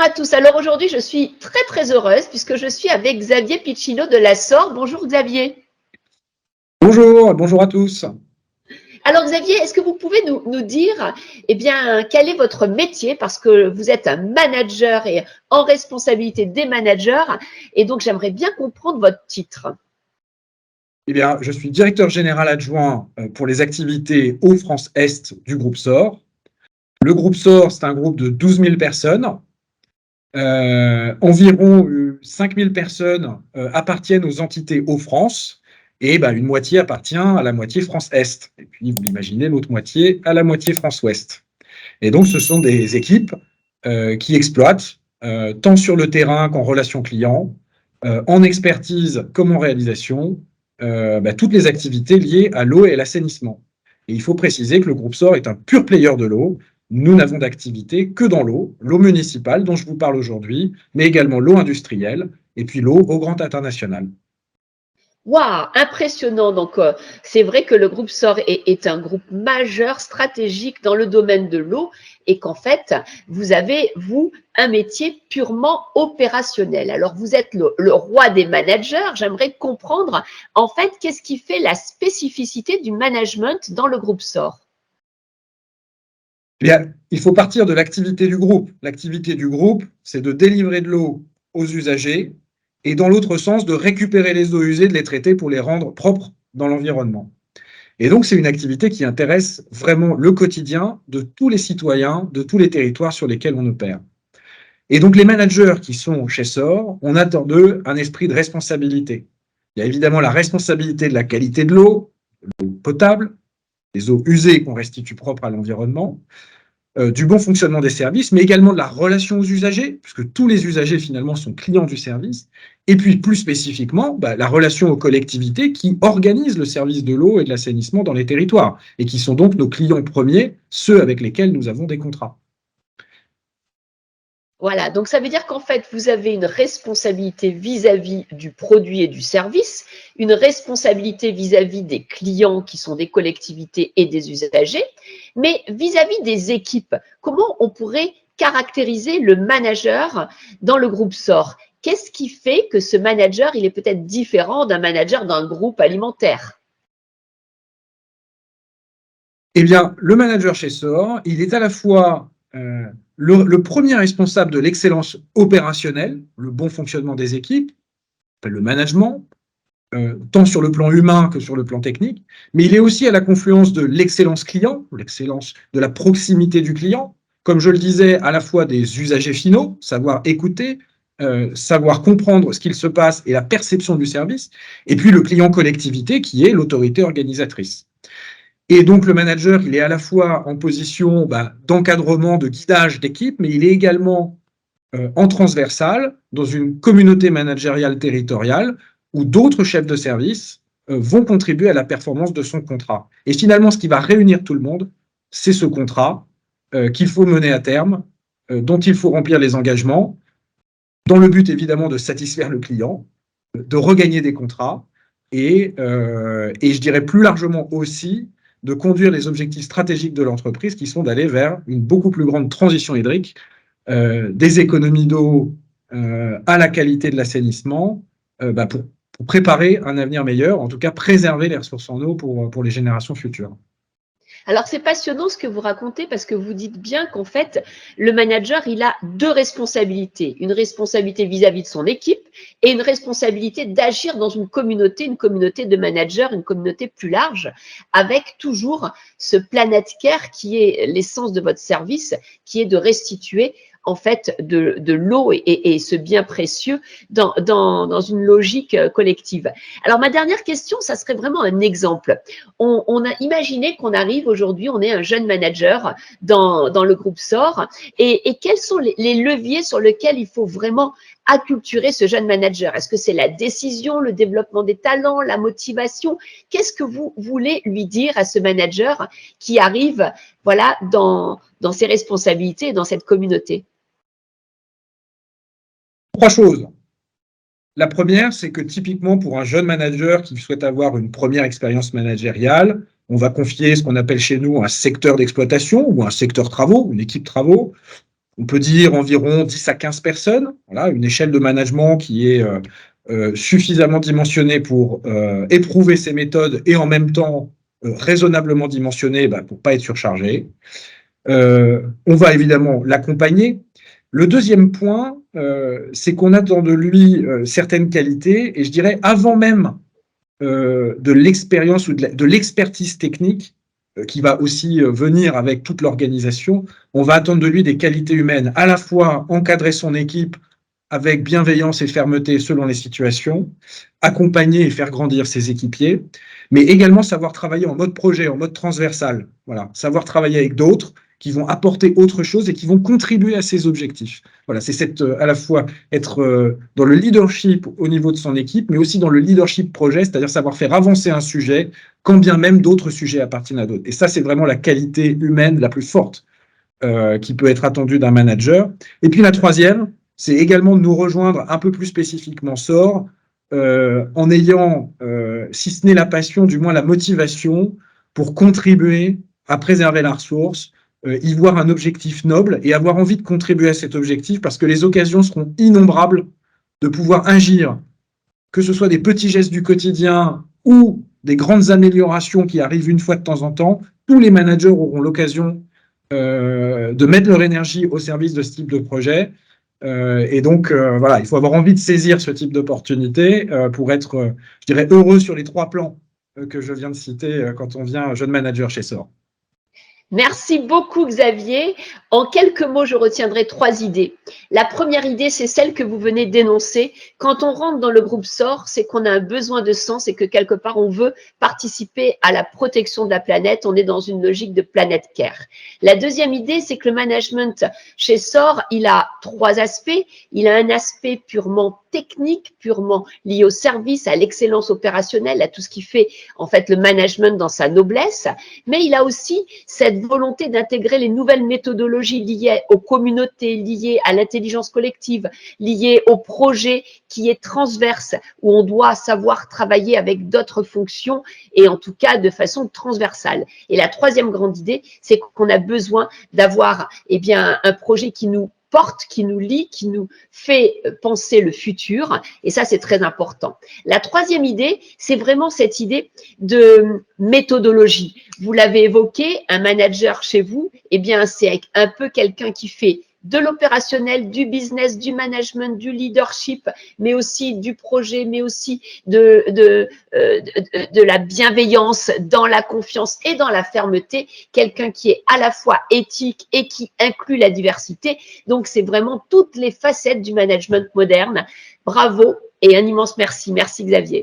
à tous. Alors aujourd'hui, je suis très heureuse puisque je suis avec Xavier Piccino de la SOR. Bonjour Xavier. Bonjour à tous. Alors Xavier, est-ce que vous pouvez nous dire, quel est votre métier? Parce que vous êtes un manager et en responsabilité des managers. Et donc, j'aimerais bien comprendre votre titre. Eh bien, je suis directeur général adjoint pour les activités Hauts-France-Est du groupe SOR. Le groupe SOR, c'est un groupe de 12 000 personnes. Environ 5 000 personnes appartiennent aux entités Hauts-France et une moitié appartient à la moitié France-Est. Et puis, vous l'imaginez, l'autre moitié à la moitié France-Ouest. Et donc, ce sont des équipes qui exploitent, tant sur le terrain qu'en relation client, en expertise comme en réalisation, toutes les activités liées à l'eau et à l'assainissement. Et il faut préciser que le groupe SOR est un pur player de l'eau. Nous n'avons d'activité que dans l'eau municipale dont je vous parle aujourd'hui, mais également l'eau industrielle et puis l'eau au grand international. Waouh, impressionnant. Donc, c'est vrai que le groupe SOR est un groupe majeur, stratégique dans le domaine de l'eau et qu'en fait, vous avez, vous, un métier purement opérationnel. Alors, vous êtes le roi des managers. J'aimerais comprendre, en fait, qu'est-ce qui fait la spécificité du management dans le groupe SOR? Eh bien, il faut partir de l'activité du groupe. L'activité du groupe, c'est de délivrer de l'eau aux usagers et dans l'autre sens, de récupérer les eaux usées, de les traiter pour les rendre propres dans l'environnement. Et donc, c'est une activité qui intéresse vraiment le quotidien de tous les citoyens, de tous les territoires sur lesquels on opère. Et donc, les managers qui sont chez SOR, on attend d'eux un esprit de responsabilité. Il y a évidemment la responsabilité de la qualité de l'eau potable, les eaux usées qu'on restitue propres à l'environnement, du bon fonctionnement des services, mais également de la relation aux usagers, puisque tous les usagers finalement sont clients du service, et puis plus spécifiquement, la relation aux collectivités qui organisent le service de l'eau et de l'assainissement dans les territoires, et qui sont donc nos clients premiers, ceux avec lesquels nous avons des contrats. Voilà, donc ça veut dire qu'en fait, vous avez une responsabilité vis-à-vis du produit et du service, une responsabilité vis-à-vis des clients qui sont des collectivités et des usagers, mais vis-à-vis des équipes, comment on pourrait caractériser le manager dans le groupe SOR? Qu'est-ce qui fait que ce manager, il est peut-être différent d'un manager d'un groupe alimentaire? Eh bien, le manager chez SOR, il est à la fois le premier responsable de l'excellence opérationnelle, le bon fonctionnement des équipes, le management, tant sur le plan humain que sur le plan technique, mais il est aussi à la confluence de l'excellence client, l'excellence de la proximité du client, comme je le disais, à la fois des usagers finaux, savoir écouter, savoir comprendre ce qu'il se passe et la perception du service, et puis le client collectivité qui est l'autorité organisatrice. Et donc, le manager, il est à la fois en position d'encadrement, de guidage d'équipe, mais il est également en transversal, dans une communauté managériale territoriale, où d'autres chefs de service vont contribuer à la performance de son contrat. Et finalement, ce qui va réunir tout le monde, c'est ce contrat qu'il faut mener à terme, dont il faut remplir les engagements, dans le but évidemment de satisfaire le client, de regagner des contrats, et je dirais plus largement aussi de conduire les objectifs stratégiques de l'entreprise qui sont d'aller vers une beaucoup plus grande transition hydrique, des économies d'eau à la qualité de l'assainissement pour préparer un avenir meilleur, en tout cas préserver les ressources en eau pour les générations futures. Alors, c'est passionnant ce que vous racontez parce que vous dites bien qu'en fait, le manager, il a deux responsabilités. Une responsabilité vis-à-vis de son équipe et une responsabilité d'agir dans une communauté de managers, une communauté plus large, avec toujours ce planet care qui est l'essence de votre service, qui est de restituer en fait de l'eau et ce bien précieux dans une logique collective. Alors, ma dernière question, ça serait vraiment un exemple. On a imaginé qu'on arrive aujourd'hui, on est un jeune manager dans le groupe SOR, et quels sont les leviers sur lesquels il faut vraiment acculturer ce jeune manager? Est-ce que c'est la décision, le développement des talents, la motivation? Qu'est-ce que vous voulez lui dire à ce manager qui arrive voilà, dans ses responsabilités et dans cette communauté? Trois choses. La première, c'est que typiquement pour un jeune manager qui souhaite avoir une première expérience managériale, on va confier ce qu'on appelle chez nous un secteur d'exploitation ou un secteur travaux, une équipe travaux. on peut dire environ 10 à 15 personnes. Voilà, une échelle de management qui est suffisamment dimensionnée pour éprouver ces méthodes et en même temps raisonnablement dimensionnée pour ne pas être surchargé. On va évidemment l'accompagner. Le deuxième point, c'est qu'on attend de lui certaines qualités, et je dirais avant même de l'expérience ou de l'expertise technique qui va aussi venir avec toute l'organisation, on va attendre de lui des qualités humaines, à la fois encadrer son équipe avec bienveillance et fermeté selon les situations, accompagner et faire grandir ses équipiers, mais également savoir travailler en mode projet, en mode transversal. Voilà, savoir travailler avec d'autres qui vont apporter autre chose et qui vont contribuer à ses objectifs. Voilà, c'est à la fois être dans le leadership au niveau de son équipe, mais aussi dans le leadership projet, c'est-à-dire savoir faire avancer un sujet, quand bien même d'autres sujets appartiennent à d'autres. Et ça, c'est vraiment la qualité humaine la plus forte qui peut être attendue d'un manager. Et puis la troisième, c'est également de nous rejoindre un peu plus spécifiquement SOR, en ayant, si ce n'est la passion, du moins la motivation pour contribuer à préserver la ressource, y voir un objectif noble et avoir envie de contribuer à cet objectif parce que les occasions seront innombrables de pouvoir agir, que ce soit des petits gestes du quotidien ou des grandes améliorations qui arrivent une fois de temps en temps. Tous les managers auront l'occasion de mettre leur énergie au service de ce type de projet. Et donc, voilà, il faut avoir envie de saisir ce type d'opportunité pour être, je dirais, heureux sur les 3 plans que je viens de citer quand on vient jeune manager chez SOR. Merci beaucoup, Xavier. En quelques mots, je retiendrai 3 idées. La première idée, c'est celle que vous venez d'énoncer. Quand on rentre dans le groupe SOR, c'est qu'on a un besoin de sens et que quelque part, on veut participer à la protection de la planète. On est dans une logique de planète care. La deuxième idée, c'est que le management chez SOR, il a 3 aspects. Il a un aspect purement technique, purement lié au service, à l'excellence opérationnelle, à tout ce qui fait en fait le management dans sa noblesse. Mais il a aussi cette volonté d'intégrer les nouvelles méthodologies liées aux communautés, liées à l'intelligence collective, liées au projet qui est transverse, où on doit savoir travailler avec d'autres fonctions et en tout cas de façon transversale. Et la troisième grande idée, c'est qu'on a besoin d'avoir un projet qui nous porte, qui nous lie, qui nous fait penser le futur. Et ça, c'est très important. La troisième idée, c'est vraiment cette idée de méthodologie. Vous l'avez évoqué, un manager chez vous, c'est un peu quelqu'un qui fait de l'opérationnel, du business, du management, du leadership, mais aussi du projet, mais aussi de la bienveillance, dans la confiance et dans la fermeté, quelqu'un qui est à la fois éthique et qui inclut la diversité. Donc, c'est vraiment toutes les facettes du management moderne. Bravo et un immense merci. Merci Xavier.